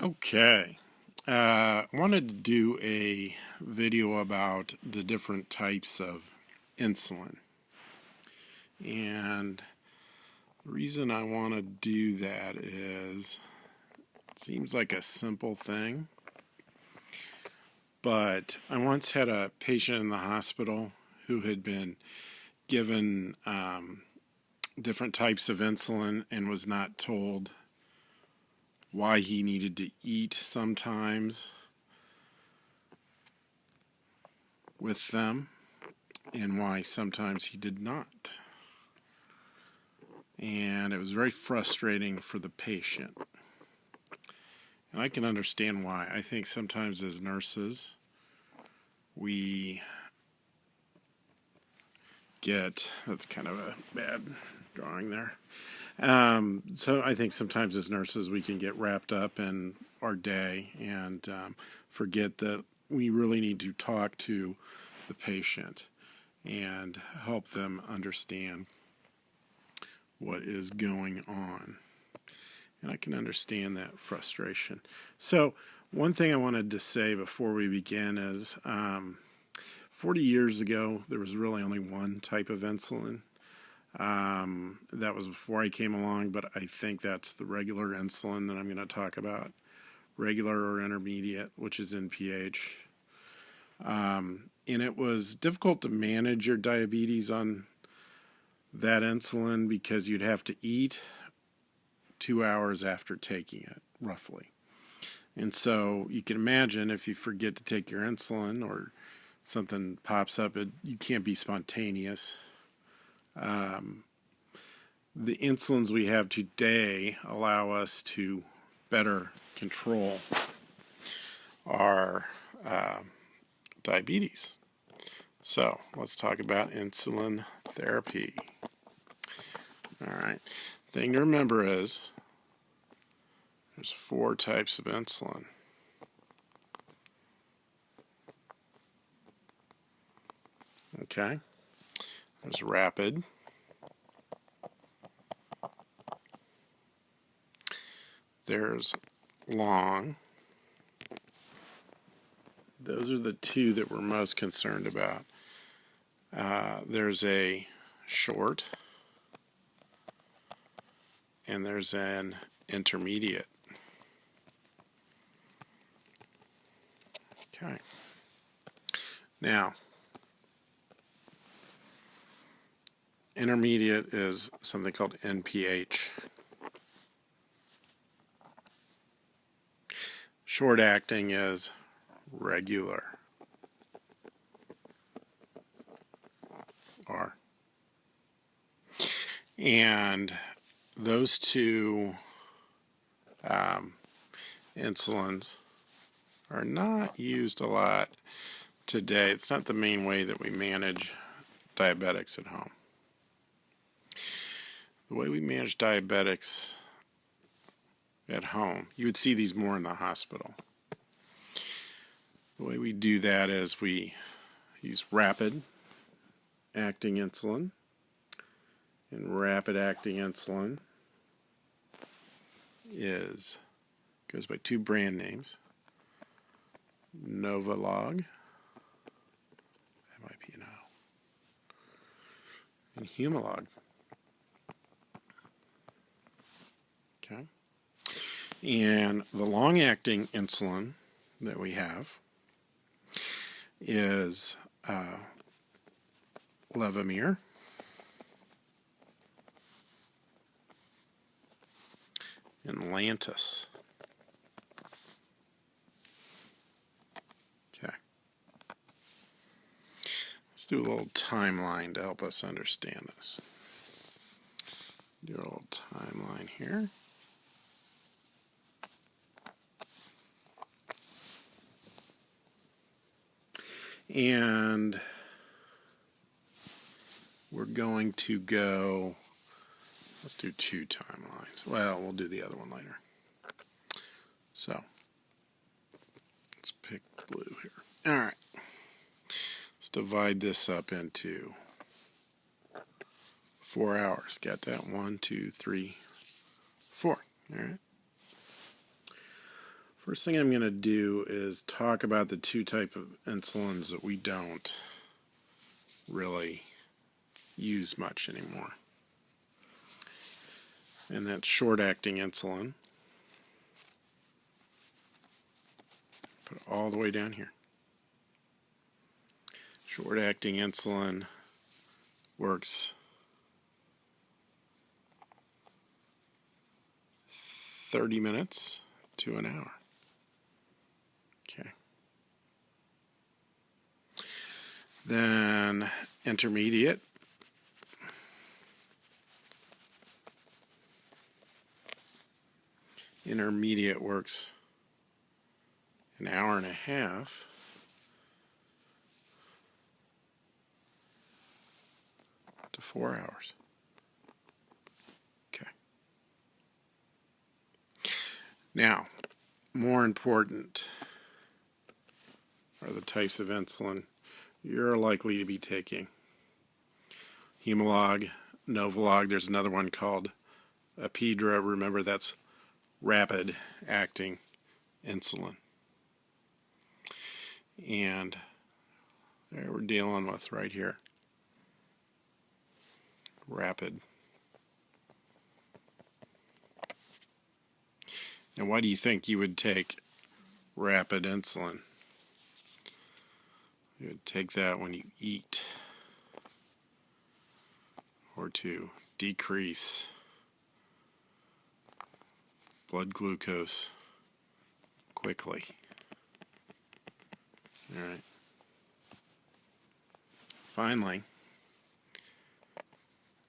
Okay. I wanted to do a video about the different types of insulin. And the reason I want to do that is it seems like a simple thing, but I once had a patient in the hospital who had been given different types of insulin and was not told why he needed to eat sometimes with them and why sometimes he did not. And it was very frustrating for the patient. And I can understand why. I think sometimes as nurses, we that's kind of a bad drawing there. So I think sometimes as nurses, we can get wrapped up in our day and forget that we really need to talk to the patient and help them understand what is going on. And I can understand that frustration. So one thing I wanted to say before we begin is 40 years ago, there was really only one type of insulin. That was before I came along, but I think that's the regular insulin that I'm going to talk about. Regular or intermediate, which is NPH. And it was difficult to manage your diabetes on that insulin because you'd have to eat 2 hours after taking it, roughly. And so you can imagine if you forget to take your insulin or something pops up, you can't be spontaneous. The insulins we have today allow us to better control our diabetes. So let's talk about insulin therapy. All right. Thing to remember is there's 4 types of insulin. Okay. There's rapid. There's long. Those are the 2 that we're most concerned about. There's a short, and there's an intermediate. Okay. Now, intermediate is something called NPH. Short acting is regular. R. And those 2 insulins are not used a lot today. It's not the main way that we manage diabetics at home. The way we manage diabetics at home, you would see these more in the hospital. The way we do that is we use rapid acting insulin, and rapid acting insulin goes by 2 brand names. Novolog, that might be an O, and Humalog. Okay. And the long-acting insulin that we have is Levemir, and Lantus. Okay. Let's do a little timeline to help us understand this. Do a little timeline here. And we're going to go, let's do 2 timelines. Well, we'll do the other one later. So, let's pick blue here. All right. Let's divide this up into 4 hours. Got that? 1, 2, 3, 4. All right. First thing I'm going to do is talk about the two types of insulins that we don't really use much anymore. And that's short-acting insulin. Put it all the way down here. Short-acting insulin works 30 minutes to an hour. Okay. Then intermediate. Intermediate works an hour and a half to 4 hours. Okay. Now, more important are the types of insulin you're likely to be taking. Humalog, Novolog, there's another one called Apidra. Remember, that's rapid acting insulin. And there we're dealing with right here. Rapid. Now, why do you think you would take rapid insulin? You would take that when you eat or to decrease blood glucose quickly. All right. Finally,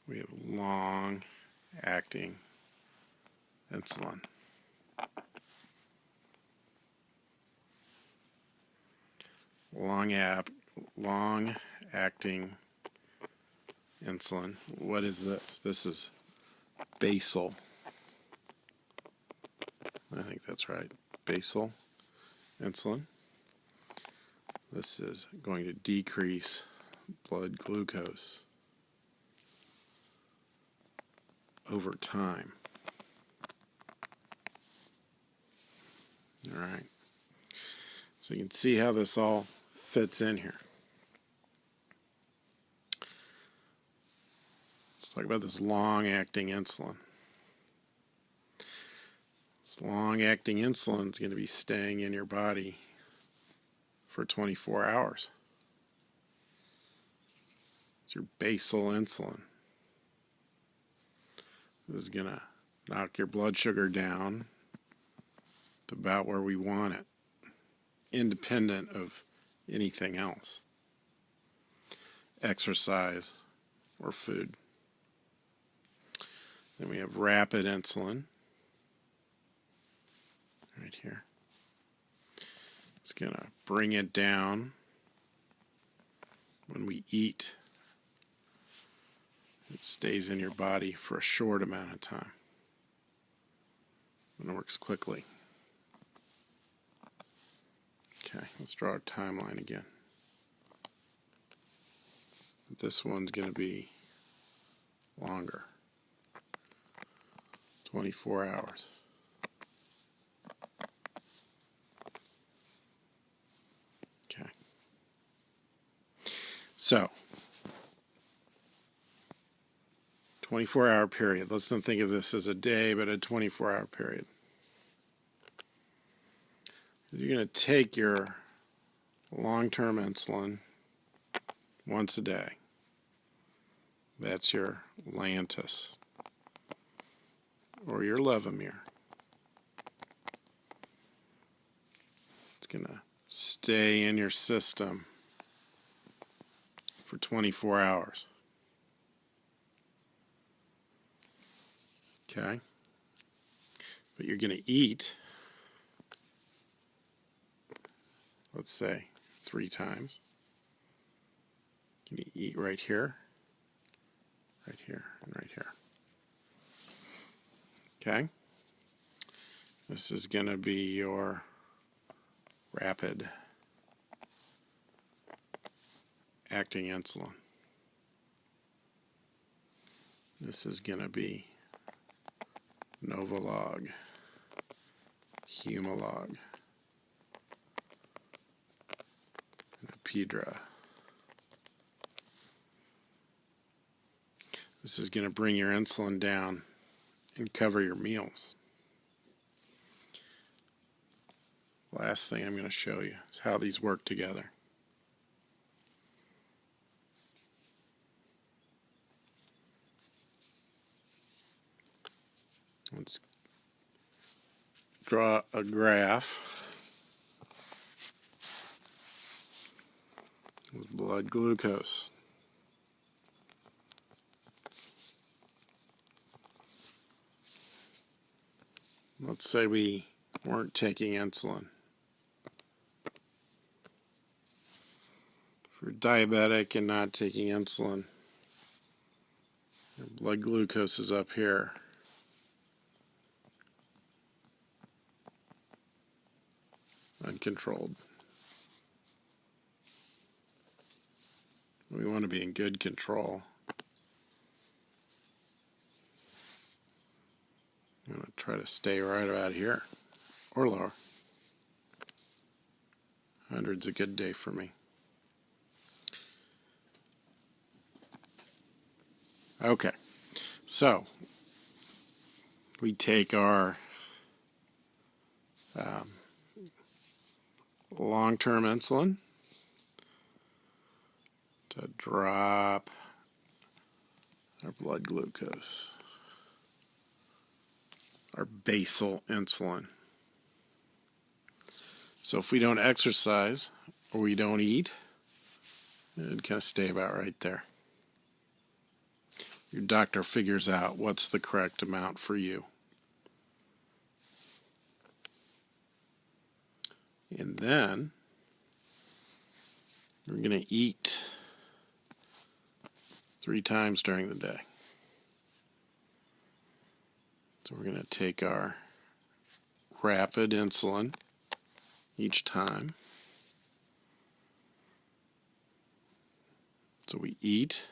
we have long-acting insulin. Long-acting insulin. What is this? This is basal. I think that's right. Basal insulin. This is going to decrease blood glucose over time. All right. So you can see how this all fits in here. Let's talk about this long-acting insulin. This long-acting insulin is going to be staying in your body for 24 hours. It's your basal insulin. This is going to knock your blood sugar down to about where we want it, independent of anything else, exercise or food. Then we have rapid insulin right here. It's going to bring it down when we eat. It stays in your body for a short amount of time and it works quickly. Okay, let's draw our timeline again. This one's going to be longer, 24 hours. Okay. So, 24-hour period. Let's not think of this as a day, but a 24-hour period. You're going to take your long-term insulin once a day. That's your Lantus or your Levemir. It's going to stay in your system for 24 hours. Okay? But you're going to eat, let's say, 3 times. You eat right here, and right here. Okay? This is going to be your rapid acting insulin. This is going to be Novolog, Humalog, and Apidra. This is going to bring your insulin down and cover your meals. Last thing I'm going to show you is how these work together. Let's draw a graph with blood glucose. Let's say we weren't taking insulin. If you're diabetic and not taking insulin, your blood glucose is up here. Uncontrolled. We want to be in good control. I'm going to try to stay right about here or lower. 100's a good day for me. Okay, so we take our long-term insulin to drop our blood glucose, our basal insulin. So if we don't exercise or we don't eat, it'd kind of stay about right there. Your doctor figures out what's the correct amount for you. And then we're going to eat 3 times during the day. So we're going to take our rapid insulin each time. So we eat,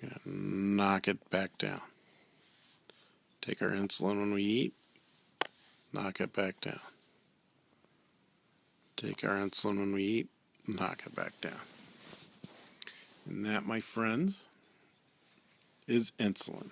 and knock it back down. Take our insulin when we eat, knock it back down. Take our insulin when we eat, knock it back down. And that, my friends, is insulin.